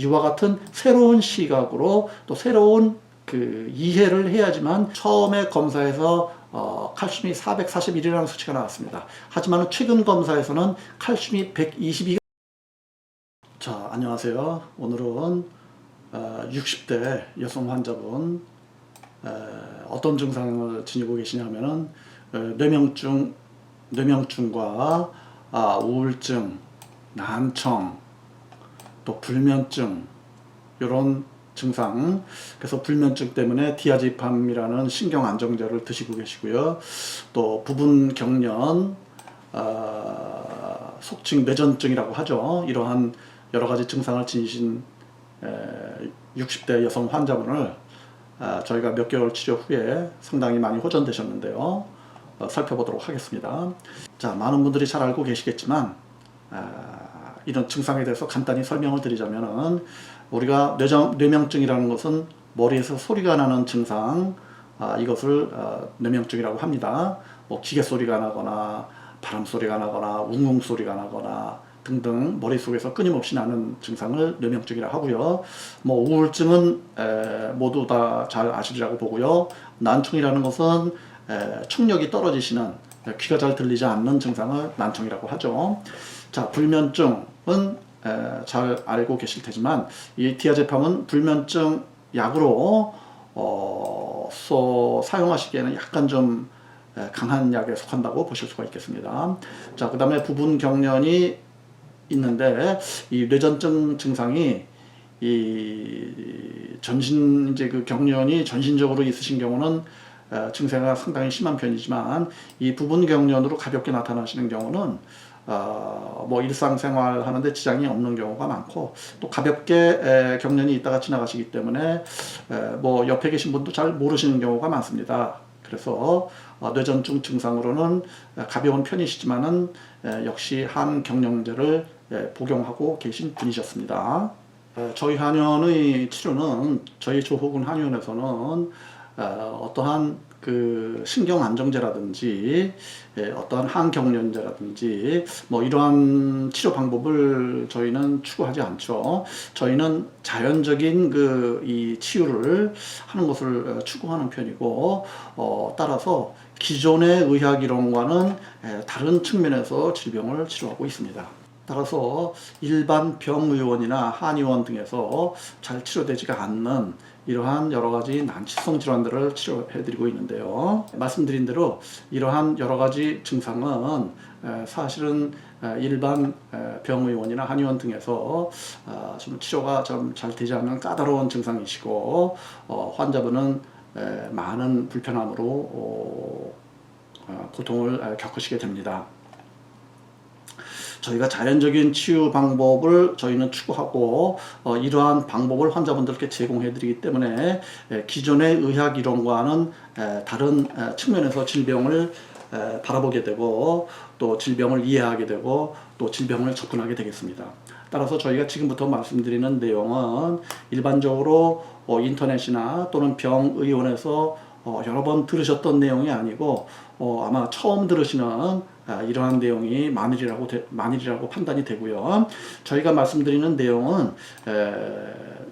이와 같은 새로운 시각으로 또 새로운 그 이해를 해야지만 처음에 검사에서 칼슘이 441이라는 수치가 나왔습니다. 하지만 최근 검사에서는 칼슘이 122가. 자, 안녕하세요. 오늘은 60대 여성 환자분 어떤 증상을 지니고 계시냐면은 뇌명증과 우울증, 난청, 또 불면증 이런 증상. 그래서 불면증 때문에 디아제팜이라는 신경 안정제를 드시고 계시고요. 또 부분 경련, 속칭 뇌전증이라고 하죠. 이러한 여러 가지 증상을 지니신 60대 여성 환자분을 저희가 몇 개월 치료 후에 상당히 많이 호전되셨는데요. 살펴보도록 하겠습니다. 자, 많은 분들이 잘 알고 계시겠지만 이런 증상에 대해서 간단히 설명을 드리자면은 우리가 뇌명증이라는 것은 머리에서 소리가 나는 증상, 이것을 뇌명증이라고 합니다. 뭐 기계 소리가 나거나 바람 소리가 나거나 웅웅 소리가 나거나 등등 머릿속에서 끊임없이 나는 증상을 뇌명증이라고 하고요. 뭐 우울증은 모두 다 잘 아시리라고 보고요. 난청이라는 것은 청력이 떨어지시는, 귀가 잘 들리지 않는 증상을 난청이라고 하죠. 자, 불면증은 잘 알고 계실 테지만 이 디아제팜은 불면증 약으로 사용하시기에는 약간 좀 강한 약에 속한다고 보실 수가 있겠습니다. 자, 그 다음에 부분 경련이 있는데 이 뇌전증 증상이 이 전신 이제 그 경련이 전신적으로 있으신 경우는 증세가 상당히 심한 편이지만 이 부분 경련으로 가볍게 나타나시는 경우는 뭐 일상생활 하는데 지장이 없는 경우가 많고, 또 가볍게 경련이 있다가 지나가시기 때문에 뭐 옆에 계신 분도 잘 모르시는 경우가 많습니다. 그래서 뇌전증 증상으로는 가벼운 편이시지만은 역시 항경련제를 복용하고 계신 분이셨습니다. 저희 한의원의 치료는, 저희 조호군 한의원에서는 어떠한 그 신경 안정제라든지 어떠한 항경련제라든지 뭐 이러한 치료 방법을 저희는 추구하지 않죠. 저희는 자연적인 그 이 치유를 하는 것을 추구하는 편이고, 따라서 기존의 의학 이론과는 다른 측면에서 질병을 치료하고 있습니다. 따라서 일반 병의원이나 한의원 등에서 잘 치료되지가 않는 이러한 여러 가지 난치성 질환들을 치료해드리고 있는데요. 말씀드린 대로 이러한 여러 가지 증상은 사실은 일반 병의원이나 한의원 등에서 좀 치료가 좀 잘 되지 않는 까다로운 증상이시고, 환자분은 많은 불편함으로 고통을 겪으시게 됩니다. 저희가 자연적인 치유 방법을 저희는 추구하고 이러한 방법을 환자분들께 제공해 드리기 때문에 기존의 의학 이론과는 다른 측면에서 질병을 바라보게 되고, 또 질병을 이해하게 되고, 또 질병을 접근하게 되겠습니다. 따라서 저희가 지금부터 말씀드리는 내용은 일반적으로 인터넷이나 또는 병의원에서 여러 번 들으셨던 내용이 아니고 아마 처음 들으시는 이러한 내용이 만일이라고 판단이 되고요. 저희가 말씀드리는 내용은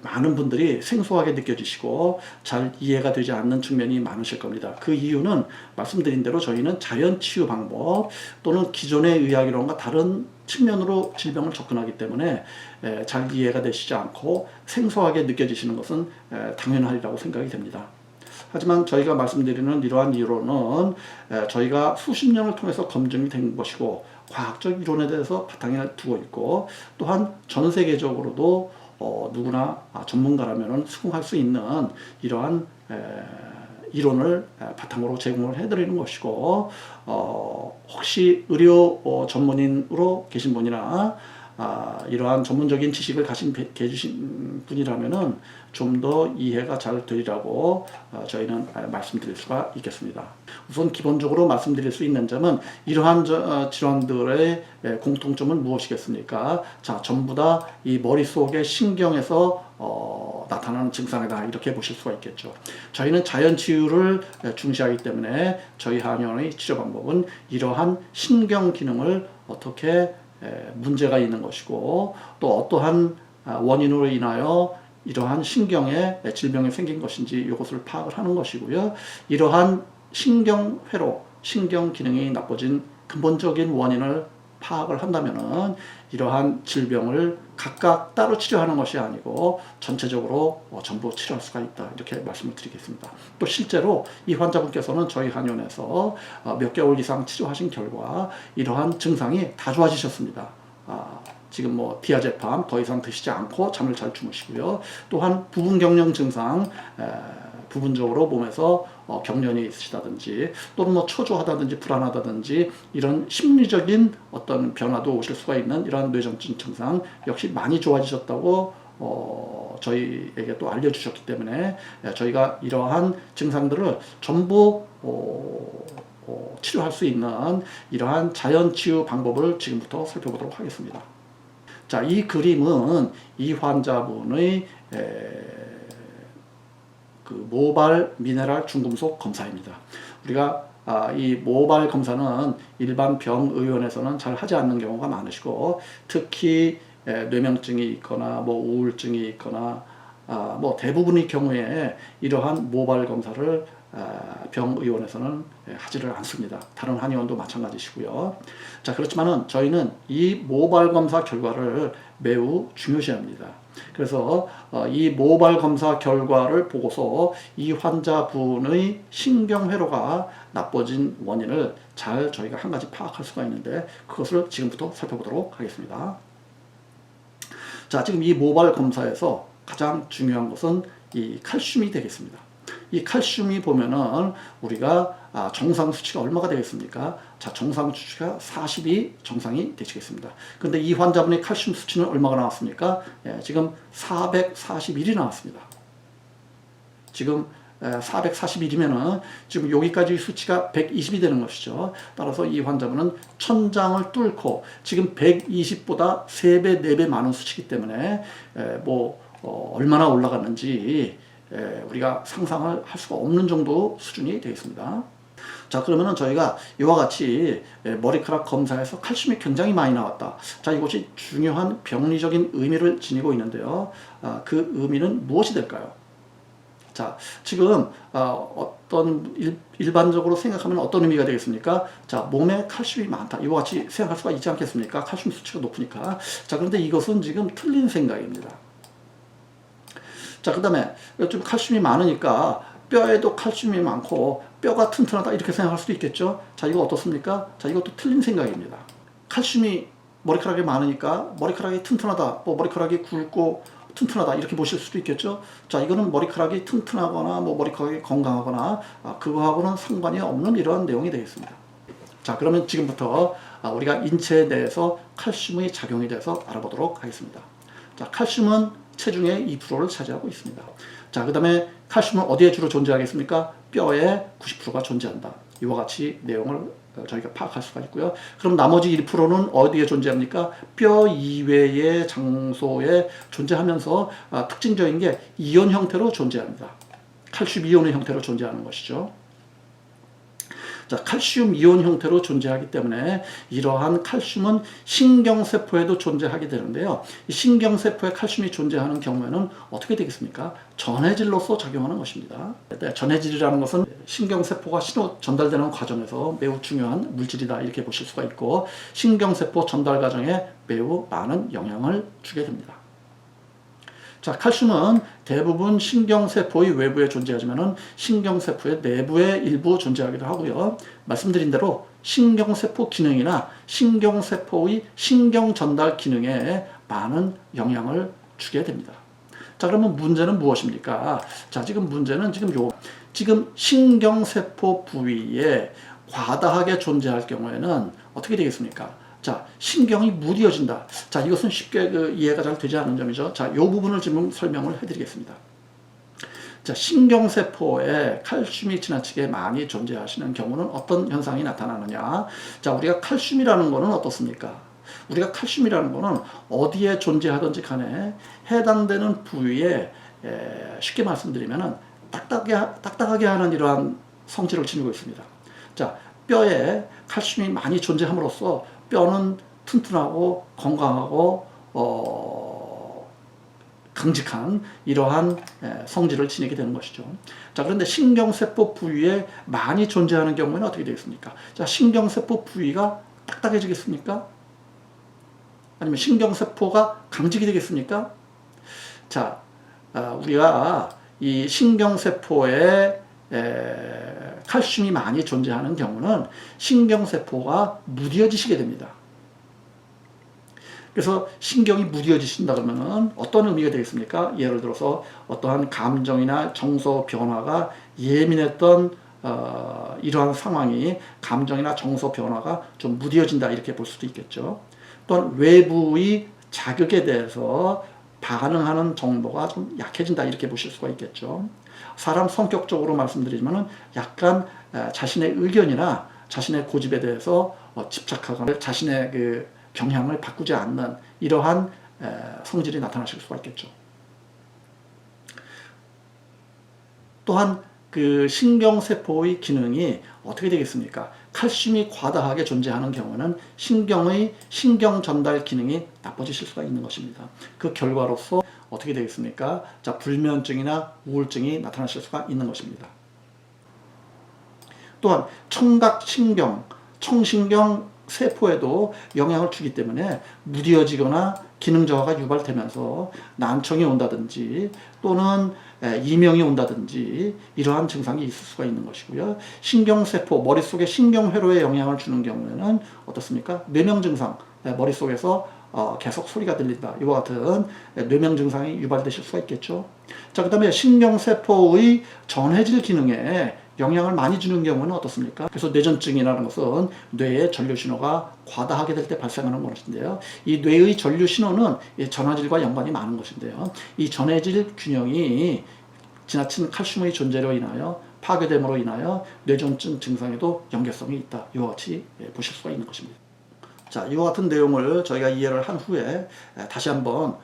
많은 분들이 생소하게 느껴지시고 잘 이해가 되지 않는 측면이 많으실 겁니다. 그 이유는 말씀드린 대로 저희는 자연치유 방법 또는 기존의 의학이론과 다른 측면으로 질병을 접근하기 때문에 잘 이해가 되시지 않고 생소하게 느껴지시는 것은 당연하리라고 생각이 됩니다. 하지만 저희가 말씀드리는 이러한 이론은 저희가 수십 년을 통해서 검증이 된 것이고 과학적 이론에 대해서 바탕을 두고 있고, 또한 전 세계적으로도 누구나 전문가라면 수긍할 수 있는 이러한 이론을 바탕으로 제공을 해드리는 것이고, 혹시 의료 전문인으로 계신 분이나 이러한 전문적인 지식을 계신 분이라면은 좀 더 이해가 잘 되리라고 저희는 말씀드릴 수가 있겠습니다. 우선 기본적으로 말씀드릴 수 있는 점은 이러한 질환들의 공통점은 무엇이겠습니까? 자, 전부 다 이 머릿속의 신경에서 나타나는 증상이다, 이렇게 보실 수가 있겠죠. 저희는 자연치유를 중시하기 때문에 저희 한의원의 치료 방법은 이러한 신경 기능을 어떻게 문제가 있는 것이고 또 어떠한 원인으로 인하여 이러한 신경에 질병이 생긴 것인지 이것을 파악을 하는 것이고요. 이러한 신경회로 신경 기능이 나빠진 근본적인 원인을 파악을 한다면은 이러한 질병을 각각 따로 치료하는 것이 아니고 전체적으로 전부 치료할 수가 있다, 이렇게 말씀을 드리겠습니다. 또 실제로 이 환자분께서는 저희 한의원에서 몇 개월 이상 치료하신 결과 이러한 증상이 다 좋아지셨습니다. 지금 뭐 디아제팜 더 이상 드시지 않고 잠을 잘 주무시고요. 또한 부분 경련 증상, 부분적으로 몸에서 경련이 있으시다든지 또는 뭐 초조하다든지 불안하다든지 이런 심리적인 어떤 변화도 오실 수가 있는 이러한 뇌전증 증상 역시 많이 좋아지셨다고 저희에게 또 알려주셨기 때문에 저희가 이러한 증상들을 전부 치료할 수 있는 이러한 자연치유 방법을 지금부터 살펴보도록 하겠습니다. 자, 이 그림은 이 환자분의 그 모발 미네랄 중금속 검사입니다. 우리가 이 모발 검사는 일반 병의원에서는 잘 하지 않는 경우가 많으시고, 특히 뇌명증이 있거나 뭐 우울증이 있거나 뭐 대부분의 경우에 이러한 모발 검사를 병의원에서는 하지를 않습니다. 다른 한의원도 마찬가지시고요. 자, 그렇지만은 저희는 이 모발 검사 결과를 매우 중요시합니다. 그래서 이 모발 검사 결과를 보고서 이 환자분의 신경회로가 나빠진 원인을 잘 저희가 한 가지 파악할 수가 있는데, 그것을 지금부터 살펴보도록 하겠습니다. 자, 지금 이 모발 검사에서 가장 중요한 것은 이 칼슘이 되겠습니다. 이 칼슘이 보면은 우리가 정상 수치가 얼마가 되겠습니까? 자, 정상 수치가 40이 정상이 되시겠습니다. 근데 이 환자분의 칼슘 수치는 얼마가 나왔습니까? 지금 441이 나왔습니다. 지금 441이면은 지금 여기까지 수치가 120이 되는 것이죠. 따라서 이 환자분은 천장을 뚫고 지금 120보다 3배, 4배 많은 수치이기 때문에 얼마나 올라갔는지 우리가 상상을 할 수가 없는 정도 수준이 되겠습니다. 자, 그러면은 저희가 이와 같이 머리카락 검사에서 칼슘이 굉장히 많이 나왔다. 자, 이것이 중요한 병리적인 의미를 지니고 있는데요. 그 의미는 무엇이 될까요? 자, 지금 일반적으로 생각하면 어떤 의미가 되겠습니까? 자, 몸에 칼슘이 많다, 이와 같이 생각할 수가 있지 않겠습니까? 칼슘 수치가 높으니까. 자, 그런데 이것은 지금 틀린 생각입니다. 자, 그 다음에 좀 칼슘이 많으니까 뼈에도 칼슘이 많고 뼈가 튼튼하다, 이렇게 생각할 수도 있겠죠. 자, 이거 어떻습니까? 자, 이것도 틀린 생각입니다. 칼슘이 머리카락에 많으니까 머리카락이 튼튼하다, 머리카락이 굵고 튼튼하다, 이렇게 보실 수도 있겠죠. 자, 이거는 머리카락이 튼튼하거나 머리카락이 건강하거나 그거하고는 상관이 없는 이러한 내용이 되겠습니다. 자, 그러면 지금부터 우리가 인체에 대해서 칼슘의 작용에 대해서 알아보도록 하겠습니다. 자, 칼슘은 체중의 2%를 차지하고 있습니다. 자, 그 다음에 칼슘은 어디에 주로 존재하겠습니까? 뼈에 90%가 존재한다. 이와 같이 내용을 저희가 파악할 수가 있고요. 그럼 나머지 1%는 어디에 존재합니까? 뼈 이외의 장소에 존재하면서 특징적인 게 이온 형태로 존재합니다. 칼슘 이온의 형태로 존재하는 것이죠. 자, 칼슘 이온 형태로 존재하기 때문에 이러한 칼슘은 신경세포에도 존재하게 되는데요. 이 신경세포에 칼슘이 존재하는 경우에는 어떻게 되겠습니까? 전해질로서 작용하는 것입니다. 전해질이라는 것은 신경세포가 신호 전달되는 과정에서 매우 중요한 물질이다, 이렇게 보실 수가 있고, 신경세포 전달 과정에 매우 많은 영향을 주게 됩니다. 자, 칼슘은 대부분 신경세포의 외부에 존재하지만 신경세포의 내부에 일부 존재하기도 하고요. 말씀드린 대로 신경세포 기능이나 신경세포의 신경전달 기능에 많은 영향을 주게 됩니다. 자, 그러면 문제는 무엇입니까? 자, 지금 문제는 지금 신경세포 부위에 과다하게 존재할 경우에는 어떻게 되겠습니까? 자, 신경이 무뎌진다. 자, 이것은 쉽게 이해가 잘 되지 않는 점이죠. 자, 이 부분을 지금 설명을 해드리겠습니다. 자, 신경세포에 칼슘이 지나치게 많이 존재하시는 경우는 어떤 현상이 나타나느냐? 자, 우리가 칼슘이라는 것은 어떻습니까? 우리가 칼슘이라는 것은 어디에 존재하든지 간에 해당되는 부위에 쉽게 말씀드리면 딱딱하게 하는 이러한 성질을 지니고 있습니다. 자, 뼈에 칼슘이 많이 존재함으로써 뼈는 튼튼하고 건강하고 강직한 이러한 성질을 지니게 되는 것이죠. 자, 그런데 신경세포 부위에 많이 존재하는 경우에는 어떻게 되겠습니까? 자, 신경세포 부위가 딱딱해지겠습니까? 아니면 신경세포가 강직이 되겠습니까? 자, 우리가 이 신경세포에 칼슘이 많이 존재하는 경우는 신경세포가 무뎌지시게 됩니다. 그래서 신경이 무뎌지신다 그러면 어떤 의미가 되겠습니까? 예를 들어서 어떠한 감정이나 정서 변화가 예민했던 이러한 상황이 감정이나 정서 변화가 좀 무뎌진다 이렇게 볼 수도 있겠죠. 또한 외부의 자극에 대해서 반응하는 정도가 좀 약해진다 이렇게 보실 수가 있겠죠. 사람 성격적으로 말씀드리면 약간 자신의 의견이나 자신의 고집에 대해서 집착하거나 자신의 그 경향을 바꾸지 않는 이러한 성질이 나타나실 수가 있겠죠. 또한 그 신경세포의 기능이 어떻게 되겠습니까? 칼슘이 과다하게 존재하는 경우는 신경의 신경 전달 기능이 나빠지실 수가 있는 것입니다. 그 결과로서 어떻게 되겠습니까? 자, 불면증이나 우울증이 나타나실 수가 있는 것입니다. 또한 청각신경, 청신경 세포에도 영향을 주기 때문에 무뎌지거나 기능 저하가 유발되면서 난청이 온다든지 또는 이명이 온다든지 이러한 증상이 있을 수가 있는 것이고요. 신경세포, 머릿속에 신경회로에 영향을 주는 경우에는 어떻습니까? 뇌명 증상, 머릿속에서 계속 소리가 들린다. 이와 같은 뇌명 증상이 유발되실 수가 있겠죠. 자, 그 다음에 신경세포의 전해질 기능에 영향을 많이 주는 경우는 어떻습니까? 그래서 뇌전증이라는 것은 뇌의 전류신호가 과다하게 될 때 발생하는 것인데요. 이 뇌의 전류신호는 전화질과 연관이 많은 것인데요. 이 전해질 균형이 지나친 칼슘의 존재로 인하여 파괴됨으로 인하여 뇌전증 증상에도 연계성이 있다. 이와 같이 보실 수가 있는 것입니다. 자, 이와 같은 내용을 저희가 이해를 한 후에 다시 한번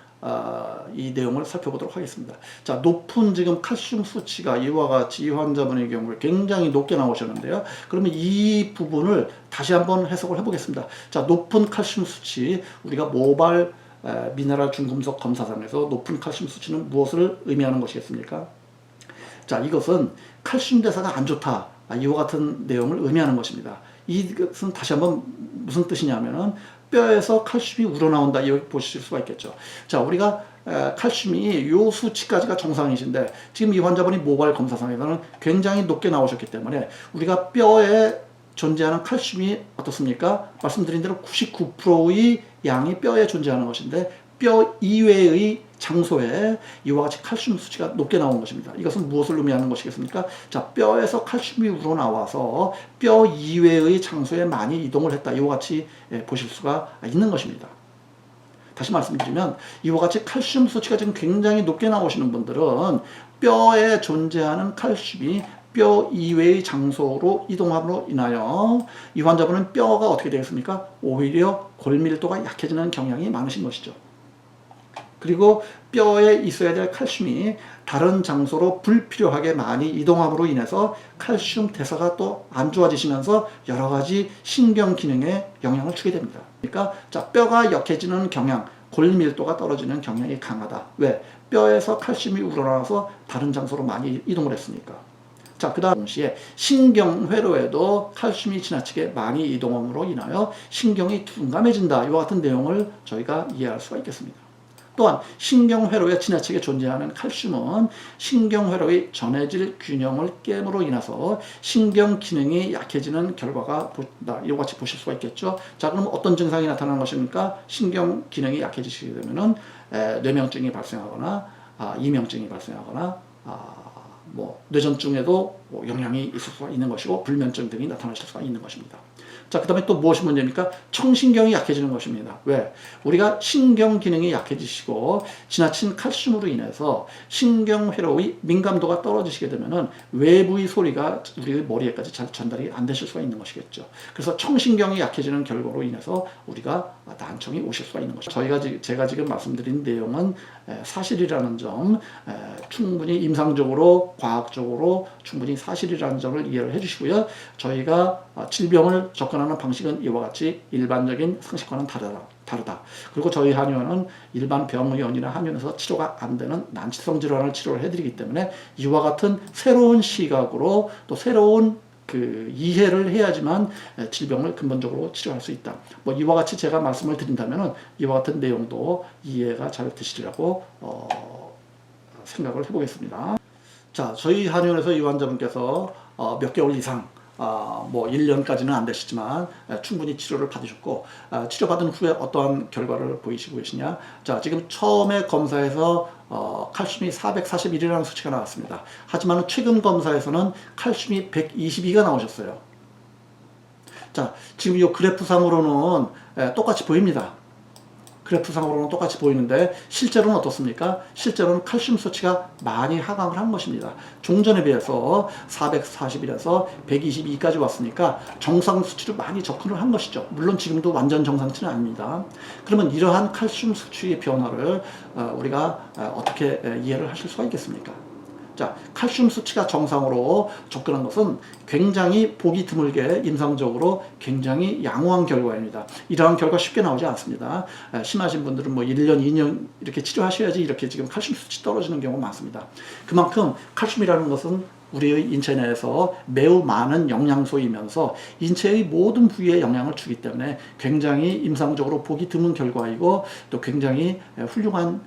이 내용을 살펴보도록 하겠습니다. 자, 높은 지금 칼슘 수치가 이와 같이 이 환자분의 경우에 굉장히 높게 나오셨는데요. 그러면 이 부분을 다시 한번 해석을 해보겠습니다. 자, 높은 칼슘 수치, 우리가 모발 미네랄 중금속 검사상에서 높은 칼슘 수치는 무엇을 의미하는 것이겠습니까? 자, 이것은 칼슘 대사가 안 좋다. 이와 같은 내용을 의미하는 것입니다. 이것은 다시 한번 무슨 뜻이냐면은 뼈에서 칼슘이 우러나온다 이렇게 보실 수가 있겠죠. 자, 우리가 칼슘이 요 수치까지가 정상이신데 지금 이 환자분이 모발 검사상에서는 굉장히 높게 나오셨기 때문에 우리가 뼈에 존재하는 칼슘이 어떻습니까? 말씀드린 대로 99%의 양이 뼈에 존재하는 것인데 뼈 이외의 장소에 이와 같이 칼슘 수치가 높게 나온 것입니다. 이것은 무엇을 의미하는 것이겠습니까? 자, 뼈에서 칼슘이 우러나와서 뼈 이외의 장소에 많이 이동을 했다. 이와 같이 보실 수가 있는 것입니다. 다시 말씀드리면 이와 같이 칼슘 수치가 지금 굉장히 높게 나오시는 분들은 뼈에 존재하는 칼슘이 뼈 이외의 장소로 이동함으로 인하여 이 환자분은 뼈가 어떻게 되겠습니까? 오히려 골밀도가 약해지는 경향이 많으신 것이죠. 그리고 뼈에 있어야 될 칼슘이 다른 장소로 불필요하게 많이 이동함으로 인해서 칼슘 대사가 또 안 좋아지시면서 여러 가지 신경 기능에 영향을 주게 됩니다. 그러니까 자, 뼈가 약해지는 경향, 골밀도가 떨어지는 경향이 강하다. 왜? 뼈에서 칼슘이 우러나와서 다른 장소로 많이 이동을 했으니까. 자, 그 다음 동시에 신경회로에도 칼슘이 지나치게 많이 이동함으로 인하여 신경이 둔감해진다. 이와 같은 내용을 저희가 이해할 수가 있겠습니다. 또한 신경회로에 지나치게 존재하는 칼슘은 신경회로의 전해질 균형을 깨므로 인해서 신경 기능이 약해지는 결과가 이와 같이 보실 수가 있겠죠. 자, 그럼 어떤 증상이 나타나는 것입니까? 신경 기능이 약해지시게 되면은 뇌명증이 발생하거나 이명증이 발생하거나 뇌전증에도 영향이 있을 수가 있는 것이고 불면증 등이 나타나실 수가 있는 것입니다. 자, 그 다음에 또 무엇이 문제입니까? 청신경이 약해지는 것입니다. 왜? 우리가 신경 기능이 약해지시고 지나친 칼슘으로 인해서 신경회로의 민감도가 떨어지시게 되면은 외부의 소리가 우리 머리에까지 잘 전달이 안 되실 수가 있는 것이겠죠. 그래서 청신경이 약해지는 결과로 인해서 우리가 난청이 오실 수가 있는 것이죠. 제가 지금 말씀드린 내용은 사실이라는 점, 충분히 임상적으로 과학적으로 충분히 사실이라는 점을 이해를 해주시고요. 저희가 질병을 접근하는 방식은 이와 같이 일반적인 상식과는 다르다. 다르다. 그리고 저희 한의원은 일반 병원이나 한의원에서 치료가 안 되는 난치성 질환을 치료를 해드리기 때문에 이와 같은 새로운 시각으로 또 새로운 그 이해를 해야지만 질병을 근본적으로 치료할 수 있다. 뭐 이와 같이 제가 말씀을 드린다면은 이와 같은 내용도 이해가 잘 되시리라고 생각을 해보겠습니다. 자, 저희 한의원에서 이 환자분께서 몇 개월 이상 뭐 1년까지는 안 되시지만 충분히 치료를 받으셨고 치료받은 후에 어떠한 결과를 보이시고 계시냐. 자, 지금 처음에 검사에서 칼슘이 441이라는 수치가 나왔습니다. 하지만 최근 검사에서는 칼슘이 122가 나오셨어요. 자, 지금 이 그래프상으로는 똑같이 보입니다. 그래프상으로는 똑같이 보이는데 실제로는 어떻습니까? 실제로는 칼슘 수치가 많이 하강을 한 것입니다. 종전에 비해서 441에서 122까지 왔으니까 정상 수치로 많이 접근을 한 것이죠. 물론 지금도 완전 정상치는 아닙니다. 그러면 이러한 칼슘 수치의 변화를 우리가 어떻게 이해를 하실 수가 있겠습니까? 자, 칼슘 수치가 정상으로 접근한 것은 굉장히 보기 드물게 임상적으로 굉장히 양호한 결과입니다. 이러한 결과 쉽게 나오지 않습니다. 심하신 분들은 뭐 1년, 2년 이렇게 치료하셔야지 이렇게 지금 칼슘 수치 떨어지는 경우가 많습니다. 그만큼 칼슘이라는 것은 우리의 인체 내에서 매우 많은 영양소이면서 인체의 모든 부위에 영향을 주기 때문에 굉장히 임상적으로 보기 드문 결과이고 또 굉장히 훌륭한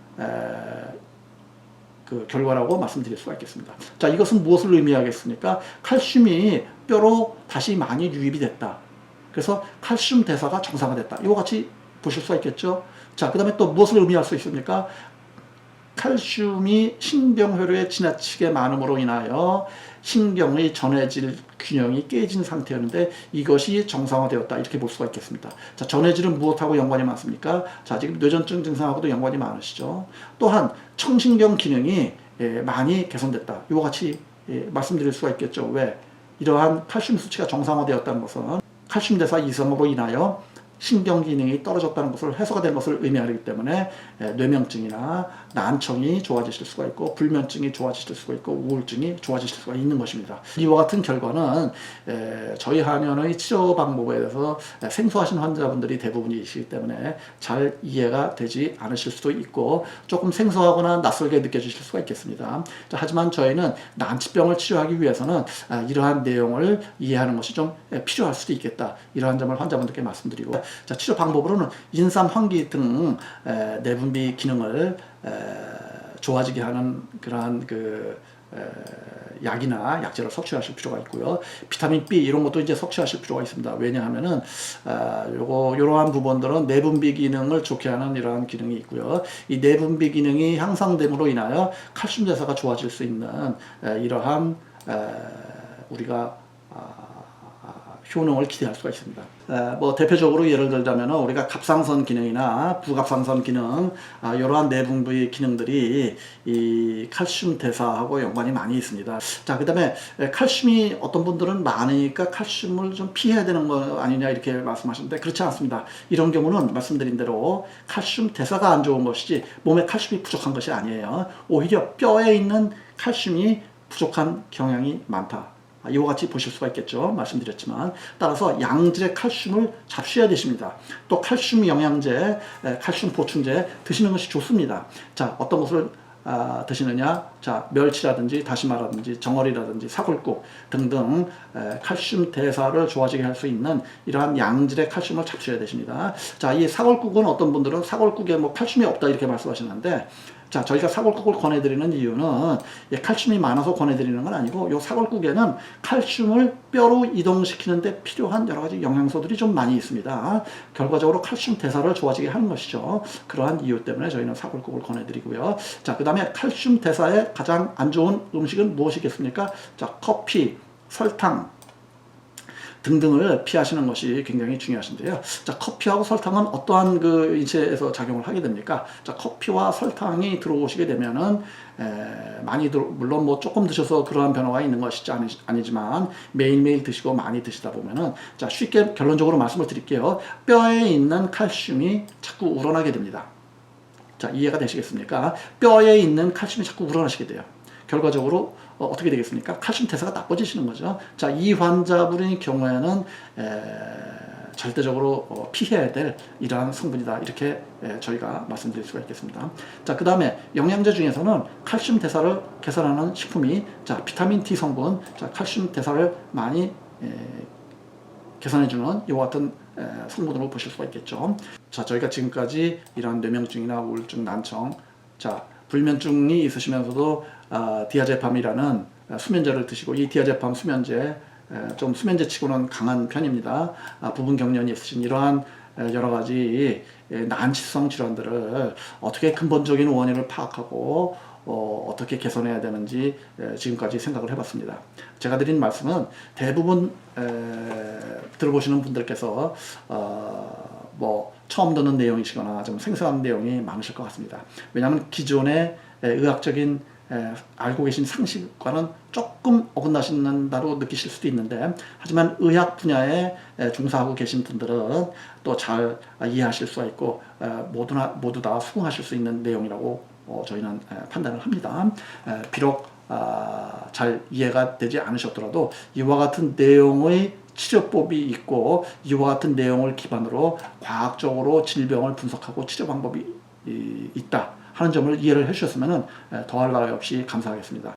그 결과라고 말씀드릴 수가 있겠습니다. 자, 이것은 무엇을 의미하겠습니까? 칼슘이 뼈로 다시 많이 유입이 됐다. 그래서 칼슘 대사가 정상화됐다. 이와 같이 보실 수가 있겠죠. 자, 그 다음에 또 무엇을 의미할 수 있습니까? 칼슘이 신경회로에 지나치게 많음으로 인하여 신경의 전해질 균형이 깨진 상태였는데 이것이 정상화되었다. 이렇게 볼 수가 있겠습니다. 자, 전해질은 무엇하고 연관이 많습니까? 자, 지금 뇌전증 증상하고도 연관이 많으시죠. 또한 청신경 기능이 많이 개선됐다. 이와 같이 말씀드릴 수가 있겠죠. 왜? 이러한 칼슘 수치가 정상화되었다는 것은 칼슘 대사 이상으로 인하여 신경 기능이 떨어졌다는 것을 해소가 된 것을 의미하기 때문에 뇌명증이나 난청이 좋아지실 수가 있고 불면증이 좋아지실 수가 있고 우울증이 좋아지실 수가 있는 것입니다. 이와 같은 결과는 저희 한의원의 치료 방법에 대해서 생소하신 환자분들이 대부분이시기 때문에 잘 이해가 되지 않으실 수도 있고 조금 생소하거나 낯설게 느껴지실 수가 있겠습니다. 하지만 저희는 난치병을 치료하기 위해서는 이러한 내용을 이해하는 것이 좀 필요할 수도 있겠다. 이러한 점을 환자분들께 말씀드리고 자, 치료 방법으로는 인삼, 환기 등 내분비 기능을 좋아지게 하는 그러한 약이나 약재를 섭취하실 필요가 있고요. 비타민 B 이런 것도 이제 섭취하실 필요가 있습니다. 왜냐하면은 이러한 부분들은 내분비 기능을 좋게 하는 이러한 기능이 있고요. 이 내분비 기능이 향상됨으로 인하여 칼슘 대사가 좋아질 수 있는 이러한 우리가 효능을 기대할 수가 있습니다. 뭐 대표적으로 예를 들자면 우리가 갑상선 기능이나 부갑상선 기능 이러한 내분부의 기능들이 이 칼슘 대사하고 연관이 많이 있습니다. 자, 그다음에 칼슘이 어떤 분들은 많으니까 칼슘을 좀 피해야 되는 거 아니냐 이렇게 말씀하시는데 그렇지 않습니다. 이런 경우는 말씀드린 대로 칼슘 대사가 안 좋은 것이지 몸에 칼슘이 부족한 것이 아니에요. 오히려 뼈에 있는 칼슘이 부족한 경향이 많다. 이와 같이 보실 수가 있겠죠. 말씀드렸지만 따라서 양질의 칼슘을 잡수셔야 되십니다. 또 칼슘 영양제, 칼슘 보충제 드시는 것이 좋습니다. 자, 어떤 것을 드시느냐? 자, 멸치라든지 다시마라든지 정어리라든지 사골국 등등 칼슘 대사를 좋아지게 할 수 있는 이러한 양질의 칼슘을 잡수셔야 되십니다. 자, 이 사골국은 어떤 분들은 사골국에 뭐 칼슘이 없다 이렇게 말씀하시는데 자, 저희가 사골국을 권해드리는 이유는 칼슘이 많아서 권해드리는 건 아니고 이 사골국에는 칼슘을 뼈로 이동시키는데 필요한 여러 가지 영양소들이 좀 많이 있습니다. 결과적으로 칼슘 대사를 좋아지게 하는 것이죠. 그러한 이유 때문에 저희는 사골국을 권해드리고요. 자, 그 다음에 칼슘 대사에 가장 안 좋은 음식은 무엇이겠습니까? 자, 커피, 설탕 등등을 피하시는 것이 굉장히 중요하신데요. 자, 커피하고 설탕은 어떠한 그 인체에서 작용을 하게 됩니까? 자, 커피와 설탕이 들어오시게 되면은 물론 뭐 조금 드셔서 그러한 변화가 있는 것이 아니지만 매일매일 드시고 많이 드시다 보면은 자, 쉽게 결론적으로 말씀을 드릴게요. 뼈에 있는 칼슘이 자꾸 우러나게 됩니다. 자, 이해가 되시겠습니까? 뼈에 있는 칼슘이 자꾸 우러나시게 돼요. 결과적으로 어떻게 되겠습니까? 칼슘 대사가 나빠지시는 거죠. 자, 이 환자분의 경우에는 절대적으로 피해야 될 이러한 성분이다, 이렇게 저희가 말씀드릴 수가 있겠습니다. 자, 그 다음에 영양제 중에서는 칼슘 대사를 개선하는 식품이, 자, 비타민 D 성분, 자, 칼슘 대사를 많이 개선해주는 이와 같은 성분으로 보실 수가 있겠죠. 자, 저희가 지금까지 이러한 뇌명증이나 우울증, 난청, 자, 불면증이 있으시면서도 디아제팜이라는 수면제를 드시고, 이 디아제팜 수면제 좀 수면제치고는 강한 편입니다. 부분 경련이 있으신 이러한 여러 가지 난치성 질환들을 어떻게 근본적인 원인을 파악하고 어떻게 개선해야 되는지 지금까지 생각을 해봤습니다. 제가 드린 말씀은 대부분 들어보시는 분들께서 뭐 처음 듣는 내용이시거나 좀 생소한 내용이 많으실 것 같습니다. 왜냐하면 기존의 의학적인 알고 계신 상식과는 조금 어긋나신다고 느끼실 수도 있는데, 하지만 의학 분야에 종사하고 계신 분들은 또 잘 이해하실 수가 있고 모두 다 수긍하실 수 있는 내용이라고 저희는 판단을 합니다. 비록 잘 이해가 되지 않으셨더라도 이와 같은 내용의 치료법이 있고, 이와 같은 내용을 기반으로 과학적으로 질병을 분석하고 치료 방법이 있다 하는 점을 이해를 해주셨으면 더할 나위 없이 감사하겠습니다.